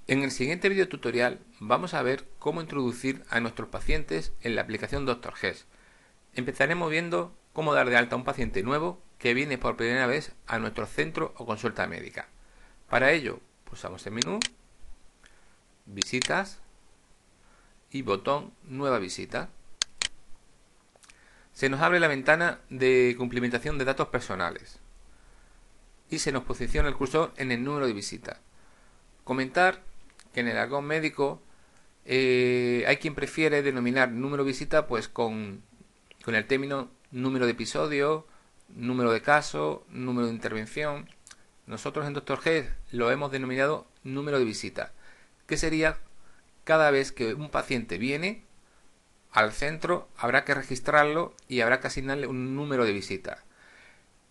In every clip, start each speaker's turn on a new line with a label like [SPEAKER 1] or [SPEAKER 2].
[SPEAKER 1] En el siguiente video tutorial vamos a ver cómo introducir a nuestros pacientes en la aplicación Dr. Gess. Empezaremos viendo cómo dar de alta a un paciente nuevo que viene por primera vez a nuestro centro o consulta médica. Para ello, pulsamos el menú, Visitas y botón Nueva visita. Se nos abre la ventana de cumplimentación de datos personales y se nos posiciona el cursor en el número de visita. Comentar que en el argot médico hay quien prefiere denominar número de visita pues con el término número de episodio, número de caso, número de intervención. Nosotros en Dr. Gess lo hemos denominado número de visita, que sería cada vez que un paciente viene al centro habrá que registrarlo y habrá que asignarle un número de visita.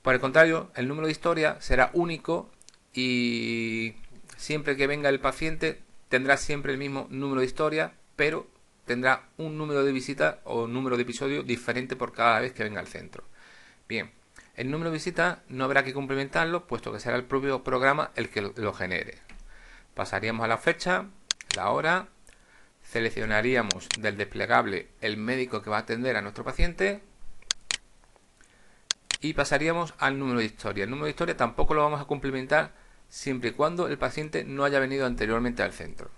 [SPEAKER 1] Por el contrario, el número de historia será único y siempre que venga el paciente tendrá siempre el mismo número de historia, pero tendrá un número de visita o número de episodio diferente por cada vez que venga al centro. Bien, el número de visita no habrá que complementarlo, puesto que será el propio programa el que lo genere. Pasaríamos a la fecha, la hora, seleccionaríamos del desplegable el médico que va a atender a nuestro paciente y pasaríamos al número de historia. El número de historia tampoco lo vamos a complementar siempre y cuando el paciente no haya venido anteriormente al centro.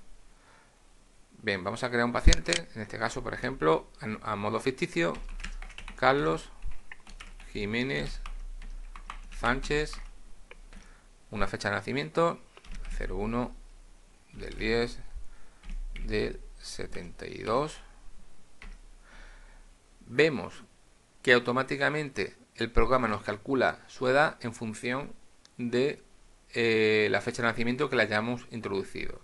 [SPEAKER 1] Bien, vamos a crear un paciente, en este caso, por ejemplo, a modo ficticio, Carlos Jiménez Sánchez, una fecha de nacimiento, 01 del 10 del 72. Vemos que automáticamente el programa nos calcula su edad en función de la fecha de nacimiento que le hayamos introducido.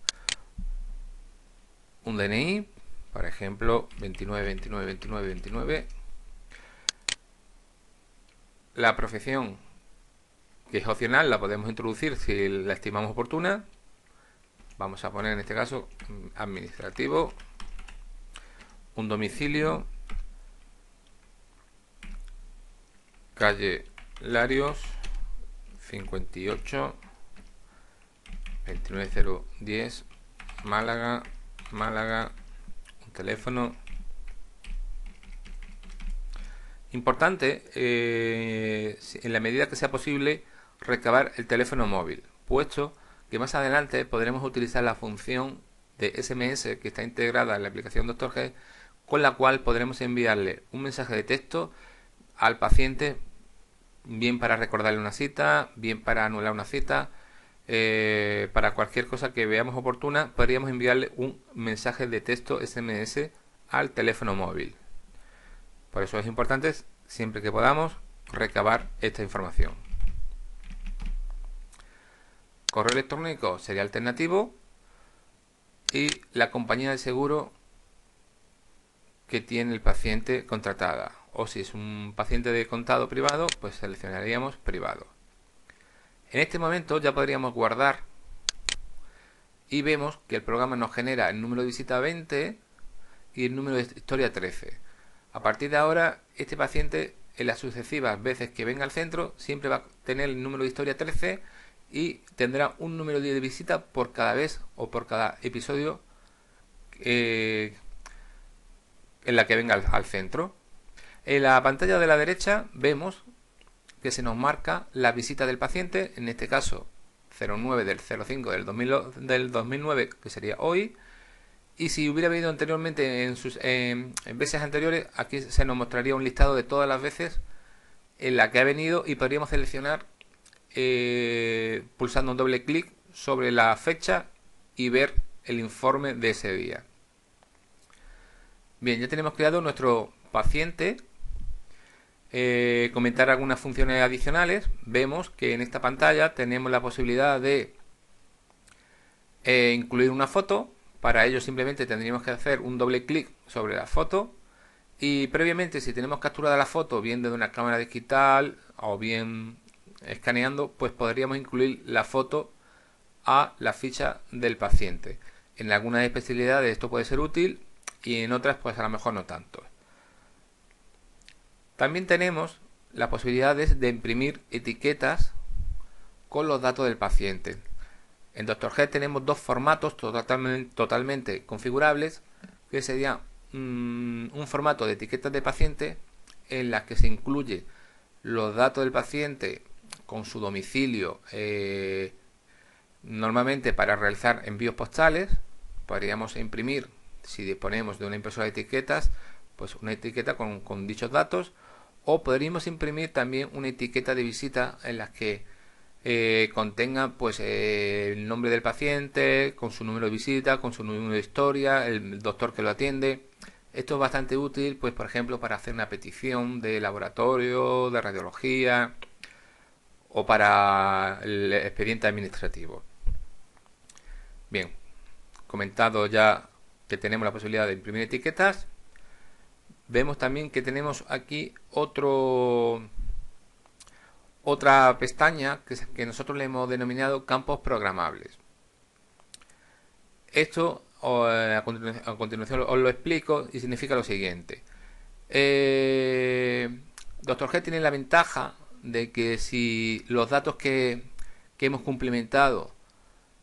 [SPEAKER 1] Un DNI, por ejemplo, 29. La profesión, que es opcional, la podemos introducir si la estimamos oportuna. Vamos a poner en este caso administrativo. Un domicilio, calle Larios 58 29010 Málaga, un teléfono. Importante, en la medida que sea posible, recabar el teléfono móvil, puesto que más adelante podremos utilizar la función de SMS que está integrada en la aplicación Dr. Gess, con la cual podremos enviarle un mensaje de texto al paciente, bien para recordarle una cita, bien para anular una cita, para cualquier cosa que veamos oportuna, podríamos enviarle un mensaje de texto SMS al teléfono móvil. Por eso es importante, siempre que podamos, recabar esta información. Correo electrónico sería alternativo y la compañía de seguro que tiene el paciente contratada. O si es un paciente de contado privado, pues seleccionaríamos privado. En este momento ya podríamos guardar y vemos que el programa nos genera el número de visita 20 y el número de historia 13. A partir de ahora, este paciente en las sucesivas veces que venga al centro siempre va a tener el número de historia 13 y tendrá un número de visita por cada vez o por cada episodio en la que venga al centro. En la pantalla de la derecha vemos que se nos marca la visita del paciente, en este caso 09 del 05 del 2009, que sería hoy, y si hubiera venido anteriormente en veces anteriores, aquí se nos mostraría un listado de todas las veces en la que ha venido y podríamos seleccionar pulsando un doble clic sobre la fecha y ver el informe de ese día. Bien, ya tenemos creado nuestro paciente. Comentar algunas funciones adicionales. Vemos que en esta pantalla tenemos la posibilidad de incluir una foto. Para ello simplemente tendríamos que hacer un doble clic sobre la foto y previamente, si tenemos capturada la foto bien desde una cámara digital o bien escaneando, pues podríamos incluir la foto a la ficha del paciente. En algunas especialidades esto puede ser útil y en otras pues a lo mejor no tanto. También tenemos la posibilidad de imprimir etiquetas con los datos del paciente. En DoctorG tenemos dos formatos totalmente configurables, que sería un formato de etiquetas de paciente en las que se incluye los datos del paciente con su domicilio, normalmente para realizar envíos postales. Podríamos imprimir, si disponemos de una impresora de etiquetas, pues una etiqueta con dichos datos, o podríamos imprimir también una etiqueta de visita en las que contenga pues el nombre del paciente, con su número de visita, con su número de historia, el doctor que lo atiende. Esto es bastante útil, pues por ejemplo, para hacer una petición de laboratorio, de radiología o para el expediente administrativo. Bien, comentado ya que tenemos la posibilidad de imprimir etiquetas, vemos también que tenemos aquí otra pestaña que nosotros le hemos denominado campos programables. Esto a continuación os lo explico y significa lo siguiente. DoctorG tiene la ventaja de que si los datos que hemos cumplimentado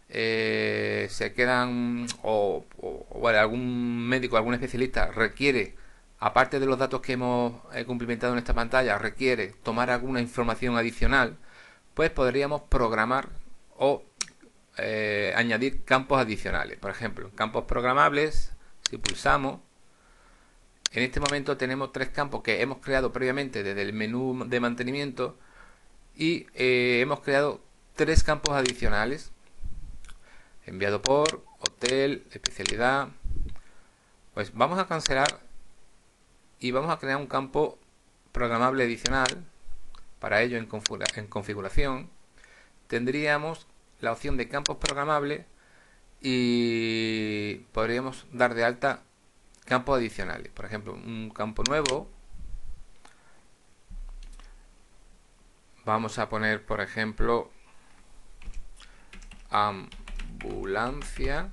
[SPEAKER 1] se quedan o algún médico, algún especialista requiere, aparte de los datos que hemos cumplimentado en esta pantalla, requiere tomar alguna información adicional, pues podríamos programar o añadir campos adicionales. Por ejemplo, campos programables, si pulsamos, en este momento tenemos tres campos que hemos creado previamente desde el menú de mantenimiento y hemos creado tres campos adicionales: enviado por, hotel, especialidad. Pues vamos a cancelar y vamos a crear un campo programable adicional. Para ello, en configuración tendríamos la opción de campos programables y podríamos dar de alta campos adicionales. Por ejemplo, un campo nuevo. Vamos a poner, por ejemplo, ambulancia.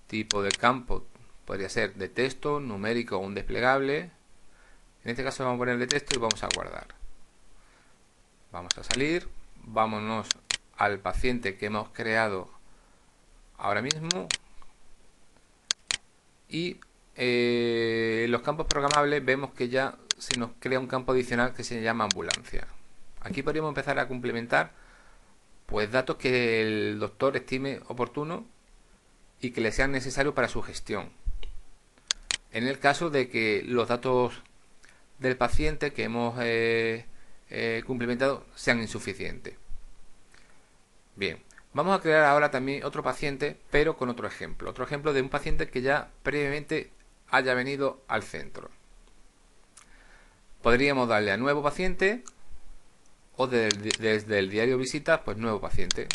[SPEAKER 1] Tipo de campo podría ser de texto, numérico o un desplegable. En este caso vamos a poner de texto y vamos a guardar. Vamos a salir, vámonos al paciente que hemos creado ahora mismo y los campos programables vemos que ya se nos crea un campo adicional que se llama ambulancia. Aquí podríamos empezar a complementar pues datos que el doctor estime oportuno y que le sean necesarios para su gestión. En el caso de que los datos del paciente que hemos cumplimentado sean insuficientes. Bien, vamos a crear ahora también otro paciente, pero con otro ejemplo. Otro ejemplo de un paciente que ya previamente haya venido al centro. Podríamos darle a nuevo paciente o desde el diario visitas, pues nuevo paciente.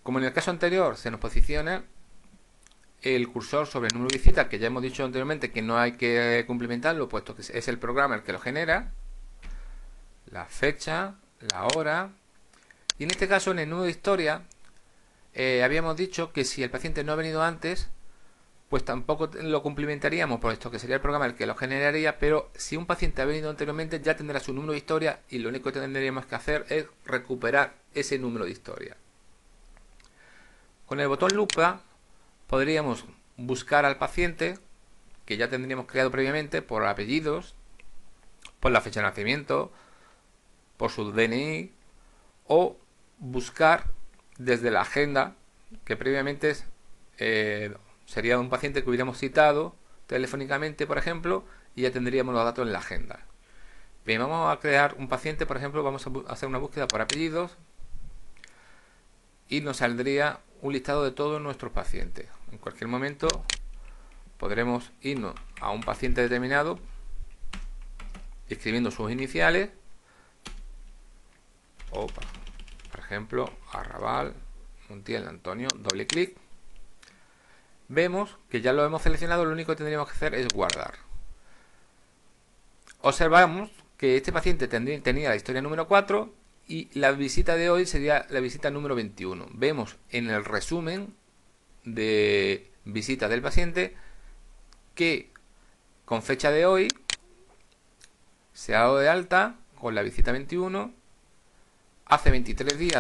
[SPEAKER 1] Como en el caso anterior se nos posiciona el cursor sobre el número de visitas, que ya hemos dicho anteriormente que no hay que cumplimentarlo, puesto que es el programa el que lo genera, la fecha, la hora, y en este caso en el nudo de historia habíamos dicho que si el paciente no ha venido antes, pues tampoco lo cumplimentaríamos, puesto que sería el programa el que lo generaría, pero si un paciente ha venido anteriormente ya tendrá su número de historia y lo único que tendríamos que hacer es recuperar ese número de historia. Con el botón lupa podríamos buscar al paciente, que ya tendríamos creado previamente, por apellidos, por la fecha de nacimiento, por su DNI, o buscar desde la agenda, que previamente sería un paciente que hubiéramos citado telefónicamente, por ejemplo, y ya tendríamos los datos en la agenda. Bien, vamos a crear un paciente, por ejemplo, vamos a hacer una búsqueda por apellidos y nos saldría un listado de todos nuestros pacientes. En cualquier momento podremos irnos a un paciente determinado escribiendo sus iniciales o, por ejemplo, Arrabal, Montiel, Antonio, doble clic. Vemos que ya lo hemos seleccionado, lo único que tendríamos que hacer es guardar. Observamos que este paciente tenía la historia número 4 y la visita de hoy sería la visita número 21. Vemos en el resumen de visita del paciente que con fecha de hoy se ha dado de alta con la visita 21, hace 23 días